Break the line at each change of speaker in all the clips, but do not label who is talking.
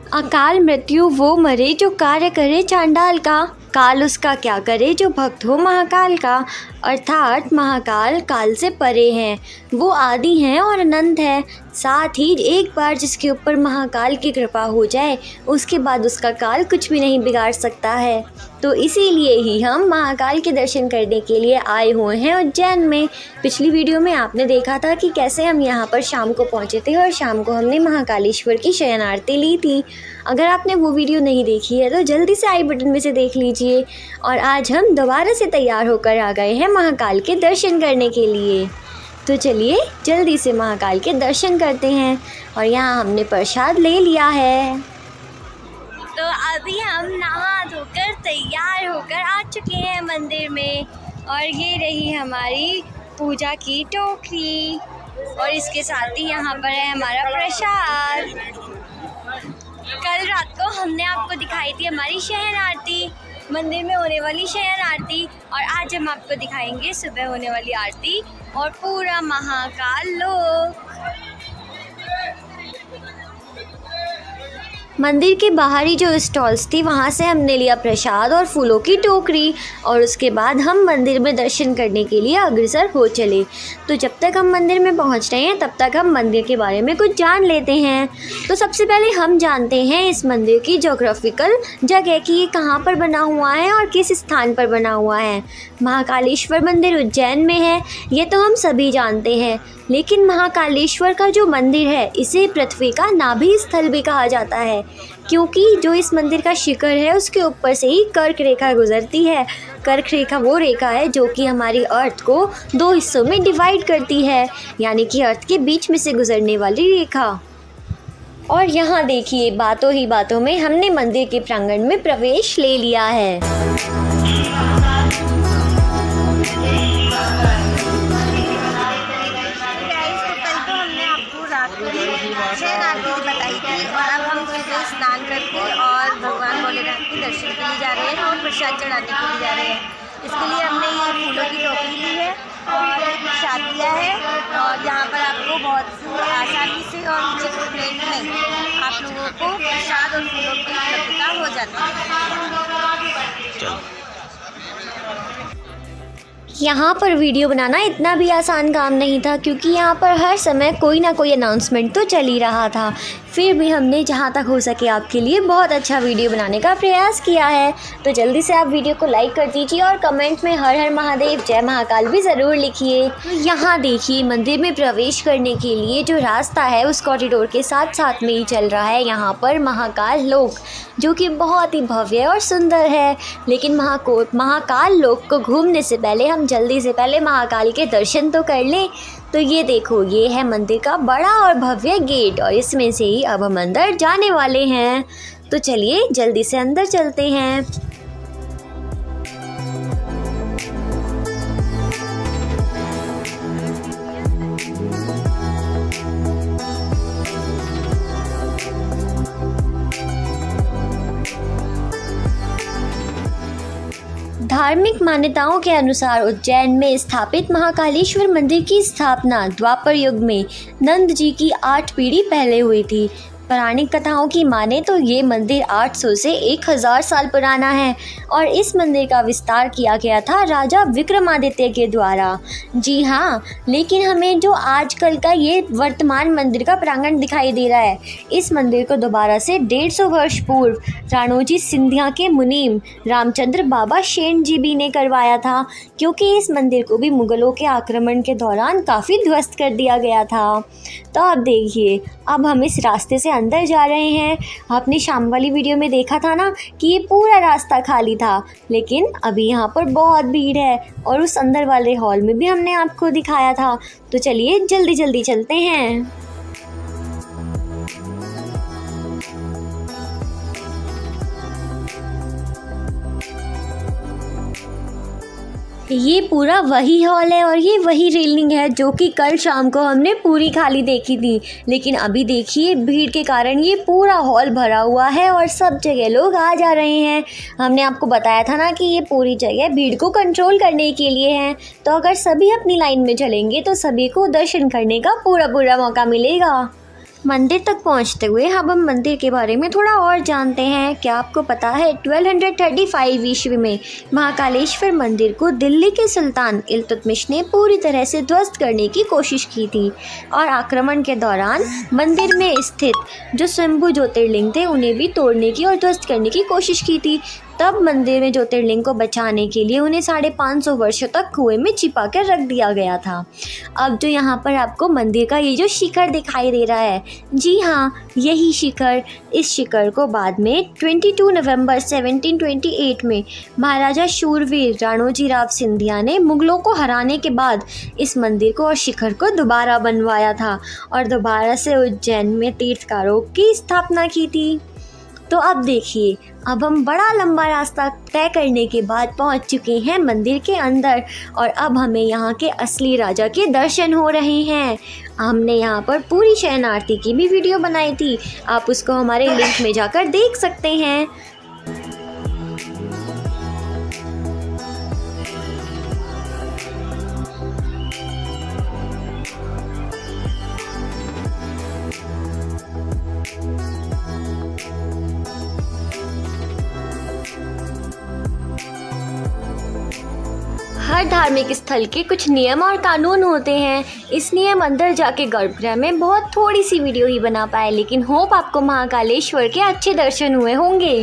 अकाल मृत्यु वो मरे जो कार्य करे चांडाल का, काल उसका क्या करे जो भक्त हो महाकाल का। अर्थात महाकाल काल से परे हैं, वो आदि हैं और अनंत है। साथ ही एक बार जिसके ऊपर महाकाल की कृपा हो जाए उसके बाद उसका काल कुछ भी नहीं बिगाड़ सकता है। तो इसीलिए ही हम महाकाल के दर्शन करने के लिए आए हुए हैं उज्जैन में। पिछली वीडियो में आपने देखा था कि कैसे हम यहाँ पर शाम को पहुँचे थे और शाम को हमने महाकालेश्वर की शयन आरती ली थी। अगर आपने वो वीडियो नहीं देखी है तो जल्दी से आई बटन में से देख लीजिए। और आज हम दोबारा से तैयार होकर आ गए हैं महाकाल के दर्शन करने के लिए। तो चलिए जल्दी से महाकाल के दर्शन करते हैं। और यहाँ हमने प्रसाद ले लिया है। तो अभी हम नहा धोकर तैयार होकर आ चुके हैं मंदिर में। और ये रही हमारी पूजा की टोकरी और इसके साथ ही यहाँ पर है हमारा प्रसाद। कल रात को हमने आपको दिखाई थी हमारी शयन आरती, मंदिर में होने वाली शयन आरती, और आज हम आपको दिखाएंगे सुबह होने वाली आरती और पूरा महाकाल लोक। मंदिर के बाहरी जो स्टॉल्स थी वहाँ से हमने लिया प्रसाद और फूलों की टोकरी और उसके बाद हम मंदिर में दर्शन करने के लिए अग्रसर हो चले। तो जब तक हम मंदिर में पहुँच रहे हैं तब तक हम मंदिर के बारे में कुछ जान लेते हैं। तो सबसे पहले हम जानते हैं इस मंदिर की ज्योग्राफिकल जगह कि ये कहाँ पर बना हुआ है और किस स्थान पर बना हुआ है। महाकालेश्वर मंदिर उज्जैन में है, ये तो हम सभी जानते हैं। लेकिन महाकालेश्वर का जो मंदिर है इसे पृथ्वी का नाभि स्थल भी कहा जाता है, क्योंकि जो इस मंदिर का शिखर है उसके ऊपर से ही कर्क रेखा गुजरती है। कर्क रेखा वो रेखा है जो कि हमारी अर्थ को दो हिस्सों में डिवाइड करती है, यानी कि अर्थ के बीच में से गुजरने वाली रेखा। और यहाँ देखिए बातों ही बातों में हमने मंदिर के प्रांगण में प्रवेश ले लिया है।
शयन आरती बताई थी और अब हम सुबह स्नान करके और भगवान भोलेनाथ के दर्शन के लिए जा रहे हैं और प्रसाद चढ़ाने के लिए जा रहे हैं। इसके लिए हमने ये फूलों की टोकरी ली है और प्रसाद लिया है। और यहाँ पर आपको बहुत आसानी से और उचित रेट में आप लोगों को प्रसाद और फूलों की उपलब्धता हो जाती है।
यहाँ पर वीडियो बनाना इतना भी आसान काम नहीं था, क्योंकि यहाँ पर हर समय कोई ना कोई अनाउंसमेंट तो चल ही रहा था। फिर भी हमने जहाँ तक हो सके आपके लिए बहुत अच्छा वीडियो बनाने का प्रयास किया है। तो जल्दी से आप वीडियो को लाइक कर दीजिए और कमेंट में हर हर महादेव जय महाकाल भी ज़रूर लिखिए। यहाँ देखिए मंदिर में प्रवेश करने के लिए जो रास्ता है उस कॉरिडोर के साथ साथ में ही चल रहा है यहाँ पर महाकाल लोक, जो कि बहुत ही भव्य और सुंदर है। लेकिन महाकाल लोक को घूमने से पहले हम जल्दी से पहले महाकाल के दर्शन तो कर लें। तो ये देखो, ये है मंदिर का बड़ा और भव्य गेट और इसमें से ही अब हम अंदर जाने वाले हैं। तो चलिए जल्दी से अंदर चलते हैं। धार्मिक मान्यताओं के अनुसार उज्जैन में स्थापित महाकालेश्वर मंदिर की स्थापना द्वापर युग में नंद जी की 8 पीढ़ी पहले हुई थी। पौराणिक कथाओं की माने तो ये मंदिर 800 से 1000 साल पुराना है और इस मंदिर का विस्तार किया गया था राजा विक्रमादित्य के द्वारा। जी हाँ, लेकिन हमें जो आजकल का ये वर्तमान मंदिर का प्रांगण दिखाई दे रहा है, इस मंदिर को दोबारा से 150 वर्ष पूर्व राणोजी सिंधिया के मुनीम रामचंद्र बाबा शेन जी भी ने करवाया था, क्योंकि इस मंदिर को भी मुगलों के आक्रमण के दौरान काफ़ी ध्वस्त कर दिया गया था। तो अब देखिए, अब हम इस रास्ते से अंदर जा रहे हैं। आपने शाम वाली वीडियो में देखा था ना कि ये पूरा रास्ता खाली था, लेकिन अभी यहाँ पर बहुत भीड़ है और उस अंदर वाले हॉल में भी हमने आपको दिखाया था। तो चलिए जल्दी जल्दी चलते हैं। ये पूरा वही हॉल है और ये वही रेलिंग है जो कि कल शाम को हमने पूरी खाली देखी थी। लेकिन अभी देखिए भीड़ के कारण ये पूरा हॉल भरा हुआ है और सब जगह लोग आ जा रहे हैं। हमने आपको बताया था ना कि ये पूरी जगह भीड़ को कंट्रोल करने के लिए है। तो अगर सभी अपनी लाइन में चलेंगे तो सभी को दर्शन करने का पूरा मौका मिलेगा। मंदिर तक पहुंचते हुए अब हम मंदिर के बारे में थोड़ा और जानते हैं। क्या आपको पता है 1235 ईस्वी में महाकालेश्वर मंदिर को दिल्ली के सुल्तान इल्तुतमिश ने पूरी तरह से ध्वस्त करने की कोशिश की थी और आक्रमण के दौरान मंदिर में स्थित जो स्वयंभू ज्योतिर्लिंग थे उन्हें भी तोड़ने की और ध्वस्त करने की कोशिश की थी। तब मंदिर में ज्योतिर्लिंग को बचाने के लिए उन्हें 550 वर्षों तक कुएं में छिपा कर रख दिया गया था। अब जो यहाँ पर आपको मंदिर का ये जो शिखर दिखाई दे रहा है, जी हाँ, यही शिखर। इस शिखर को बाद में 22 नवंबर 1728 में महाराजा शूरवीर राणोजी राव सिंधिया ने मुगलों को हराने के बाद इस मंदिर को और शिखर को दोबारा बनवाया था और दोबारा से उज्जैन में तीर्थकारों की स्थापना की थी। तो अब देखिए, अब हम बड़ा लंबा रास्ता तय करने के बाद पहुंच चुके हैं मंदिर के अंदर और अब हमें यहाँ के असली राजा के दर्शन हो रहे हैं। हमने यहाँ पर पूरी शयन आरती की भी वीडियो बनाई थी, आप उसको हमारे लिंक में जाकर देख सकते हैं। हर धार्मिक स्थल के कुछ नियम और कानून होते हैं, इसलिए हम अंदर जाके गर्भगृह में बहुत थोड़ी सी वीडियो ही बना पाए, लेकिन होप आपको महाकालेश्वर के अच्छे दर्शन हुए होंगे।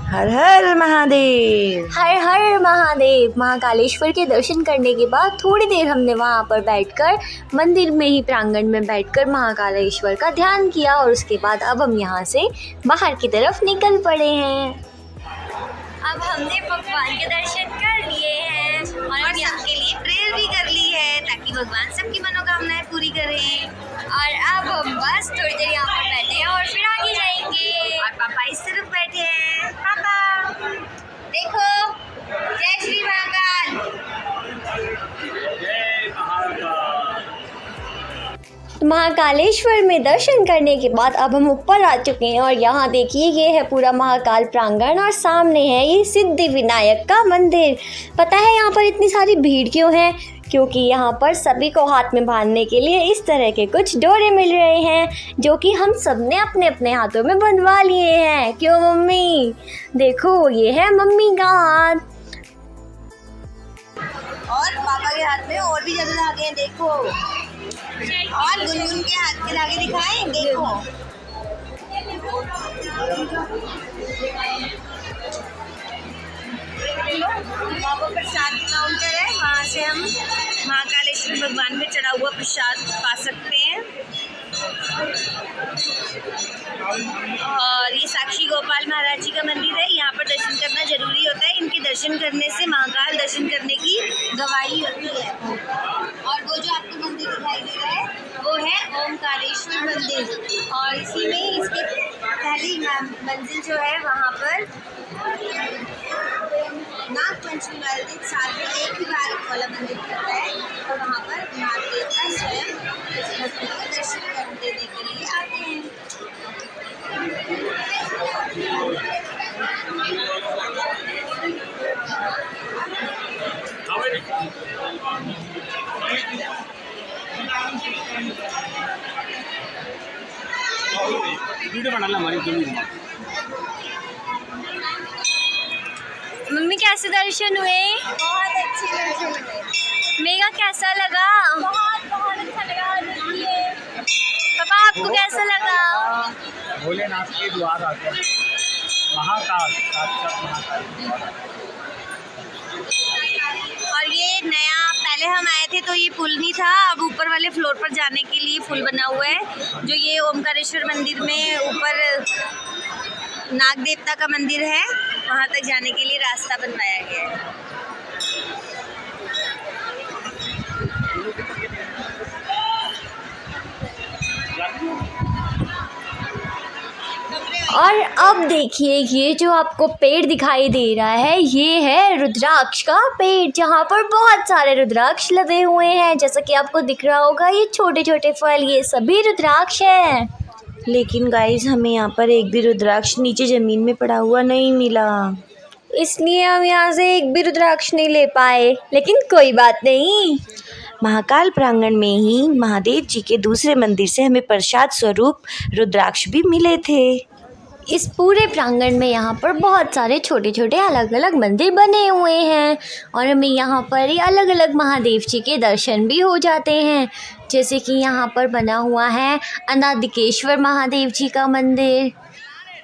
हर हर महादेव।
हर हर महादेव। महाकालेश्वर के दर्शन करने के बाद थोड़ी देर हमने वहाँ पर बैठकर मंदिर में ही प्रांगण में बैठकर महाकालेश्वर का ध्यान किया और उसके बाद अब हम यहाँ से बाहर की तरफ निकल पड़े हैं। अब हमने भगवान के दर्शन कर लिए हैं और
सबके लिए प्रेयर भी कर ली है ताकि भगवान सबकी मनोकामनाएं पूरी करें।
और अब हम बस थोड़ी देर यहाँ पर बैठे हैं और फिर आगे जाएंगे।
और पापा इस तरफ बैठे हैं। पापा देखो, जय श्री महाकाल।
महाकालेश्वर में दर्शन करने के बाद अब हम ऊपर आ चुके हैं और यहाँ देखिए, ये है पूरा महाकाल प्रांगण और सामने है ये सिद्धि विनायक का मंदिर। पता है यहाँ पर इतनी सारी भीड़ क्यों है? क्योंकि यहाँ पर सभी को हाथ में बांधने के लिए इस तरह के कुछ डोरे मिल रहे हैं जो कि हम सब ने अपने अपने हाथों में बंधवा लिए हैं। क्यों मम्मी? देखो, ये है मम्मी का हाथ
और पापा के हाथ में और भी ज़्यादा धागे हैं, देखो। और गुनगुन के हाथ के धागे दिखाएं, देखो। वहाँ पर प्रसाद काउंटर है, वहाँ से हम महाकालेश्वर भगवान में चढ़ा हुआ प्रसाद पा सकते हैं। और ये साक्षी गोपाल महाराज जी का मंदिर है, यहाँ पर दर्शन करना जरूरी होता है। इनके दर्शन करने से महाकाल दर्शन करने की गवाही होती है। और वो जो आपको मंदिर दिखाई दे रहा है वो है ओमकारेश्वर मंदिर और इसी में इसकी पहली मंजिल जो है वहाँ पर नाग पंचमी वाले दिन साल में एक ही बार वाला मंदिर खुलता है और वहाँ पर नाग देवता स्वयं भक्तों को दर्शन देने के लिए आते हैं।
मम्मी, कैसे दर्शन हुए?
बहुत अच्छे दर्शन हुए।
मेगा कैसा लगा?
बहुत अच्छा लगा। देखिए
पापा, आपको कैसा लगा?
भोलेनाथ के द्वार आते हैं, महाकाल, साक्षात महाकाल।
और ये नया, पहले हम आए थे तो ये पुल नहीं था, अब ऊपर वाले फ्लोर पर जाने के लिए पुल बना हुआ है। जो ये ओमकारेश्वर मंदिर में ऊपर नाग देवता का मंदिर है, वहाँ तक जाने के लिए रास्ता बनवाया गया है।
और अब देखिए, ये जो आपको पेड़ दिखाई दे रहा है ये है रुद्राक्ष का पेड़, जहाँ पर बहुत सारे रुद्राक्ष लगे हुए हैं। जैसा कि आपको दिख रहा होगा, ये छोटे छोटे फल, ये सभी रुद्राक्ष हैं।
लेकिन गाइस, हमें यहाँ पर एक भी रुद्राक्ष नीचे ज़मीन में पड़ा हुआ नहीं मिला,
इसलिए हम यहाँ से एक भी रुद्राक्ष नहीं ले पाए, लेकिन कोई बात नहीं।
महाकाल प्रांगण में ही महादेव जी के दूसरे मंदिर से हमें प्रसाद स्वरूप रुद्राक्ष भी मिले थे।
इस पूरे प्रांगण में यहाँ पर बहुत सारे छोटे छोटे अलग अलग मंदिर बने हुए हैं और हमें यहाँ पर ही अलग अलग महादेव जी के दर्शन भी हो जाते हैं। जैसे कि यहाँ पर बना हुआ है अनादिकेश्वर महादेव जी का मंदिर,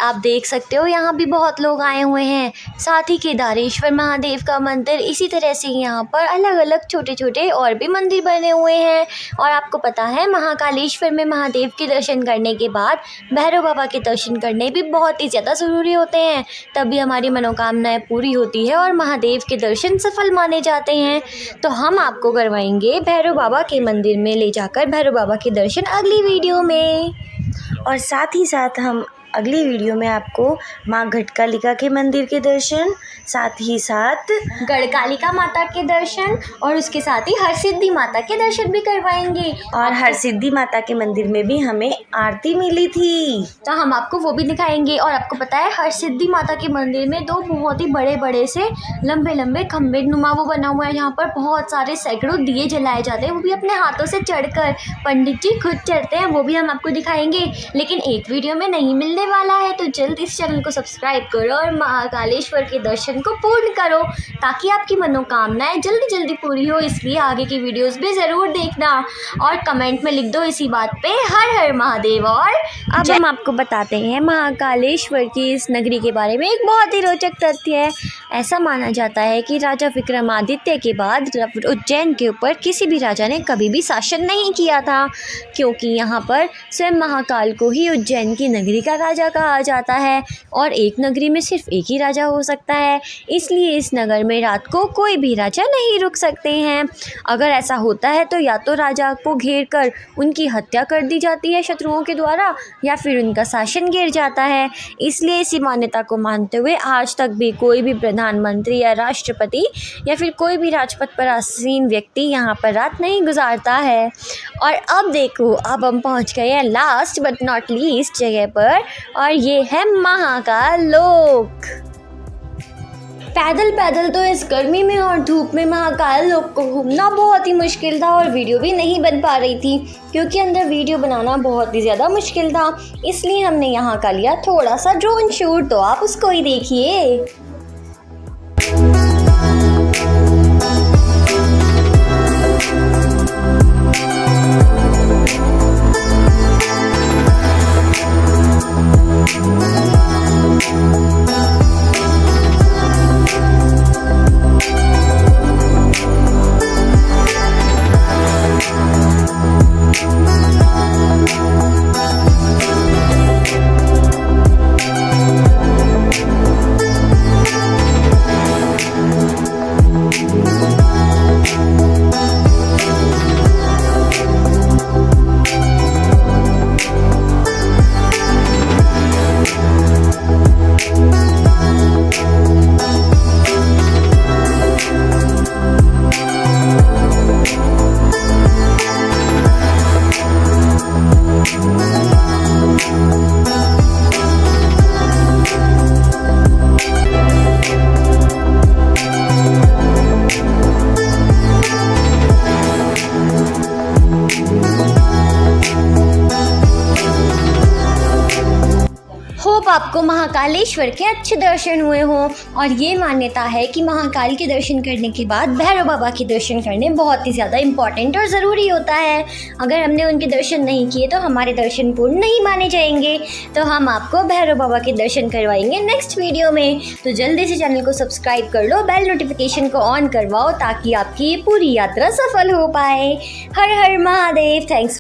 आप देख सकते हो यहाँ भी बहुत लोग आए हुए हैं। साथ ही केदारेश्वर महादेव का मंदिर, इसी तरह से यहाँ पर अलग अलग छोटे छोटे और भी मंदिर बने हुए हैं। और आपको पता है महाकालेश्वर में महादेव के दर्शन करने के बाद भैरव बाबा के दर्शन करने भी बहुत ही ज़्यादा ज़रूरी होते हैं, तभी हमारी मनोकामनाएं पूरी होती है और महादेव के दर्शन सफल माने जाते हैं। तो हम आपको करवाएंगे भैरव बाबा के मंदिर में ले जाकर भैरव बाबा के दर्शन अगली वीडियो में।
और साथ ही साथ हम अगली वीडियो में आपको माँ घटकालिका के मंदिर के दर्शन, साथ ही साथ
गढ़कालिका माता के दर्शन और उसके साथ ही हरसिद्धि माता के दर्शन भी करवाएंगे।
और हरसिद्धि माता के मंदिर में भी हमें आरती मिली थी,
तो हम आपको वो भी दिखाएंगे। और आपको पता है हरसिद्धि माता के मंदिर में दो बहुत ही बड़े बड़े से लंबे लंबे खम्भे नुमा वो बना हुआ है, यहाँ पर बहुत सारे सैकड़ों दिए जलाए जाते हैं, वो भी अपने हाथों से चढ़कर पंडित जी खुद चढ़ते हैं, वो भी हम आपको दिखाएंगे। लेकिन एक वीडियो में नहीं मिलने वाला है, तो जल्द इस चैनल को सब्सक्राइब करो और महाकालेश्वर के दर्शन को पूर्ण करो ताकि आपकी मनोकामनाएं जल्दी जल्दी पूरी हो। इसलिए आगे की वीडियोस भी ज़रूर देखना और कमेंट में लिख दो इसी बात पे हर हर महादेव। और
अब हम आपको बताते हैं
महाकालेश्वर की इस नगरी के बारे में एक बहुत ही रोचक तथ्य है। ऐसा माना जाता है कि राजा विक्रमादित्य के बाद उज्जैन के ऊपर किसी भी राजा ने कभी भी शासन नहीं किया था, क्योंकि यहाँ पर स्वयं महाकाल को ही उज्जैन की नगरी का राजा कहा जाता है और एक नगरी में सिर्फ एक ही राजा हो सकता है। इसलिए इस नगर में रात को कोई भी राजा नहीं रुक सकते हैं। अगर ऐसा होता है तो या तो राजा को घेर कर उनकी हत्या कर दी जाती है शत्रुओं के द्वारा, या फिर उनका शासन गिर जाता है। इसलिए इसी मान्यता को मानते हुए आज तक भी कोई भी प्रधानमंत्री या राष्ट्रपति या फिर कोई भी राजपथ पर आसीन व्यक्ति यहाँ पर रात नहीं गुजारता है। और अब देखो, अब हम पहुँच गए हैं लास्ट बट नॉट लीस्ट जगह पर, और ये है महाकाल लोक। पैदल पैदल तो इस गर्मी में और धूप में महाकाल लोक को घूमना बहुत ही मुश्किल था और वीडियो भी नहीं बन पा रही थी, क्योंकि अंदर वीडियो बनाना बहुत ही ज़्यादा मुश्किल था। इसलिए हमने यहाँ का लिया थोड़ा सा ड्रोन शूट, तो आप उसको ही देखिए। होप आपको महाकालेश्वर के अच्छे दर्शन हुए हों। और ये मान्यता है कि महाकाल के दर्शन करने के बाद भैरव बाबा के दर्शन करने बहुत ही ज़्यादा इम्पॉर्टेंट और ज़रूरी होता है। अगर हमने उनके दर्शन नहीं किए तो हमारे दर्शन पूर्ण नहीं माने जाएंगे। तो हम आपको भैरव बाबा के दर्शन करवाएंगे नेक्स्ट वीडियो में। तो जल्दी से चैनल को सब्सक्राइब कर लो, बेल नोटिफिकेशन को ऑन करवाओ ताकि आपकी ये पूरी यात्रा सफल हो पाए। हर हर महादेव। थैंक्स।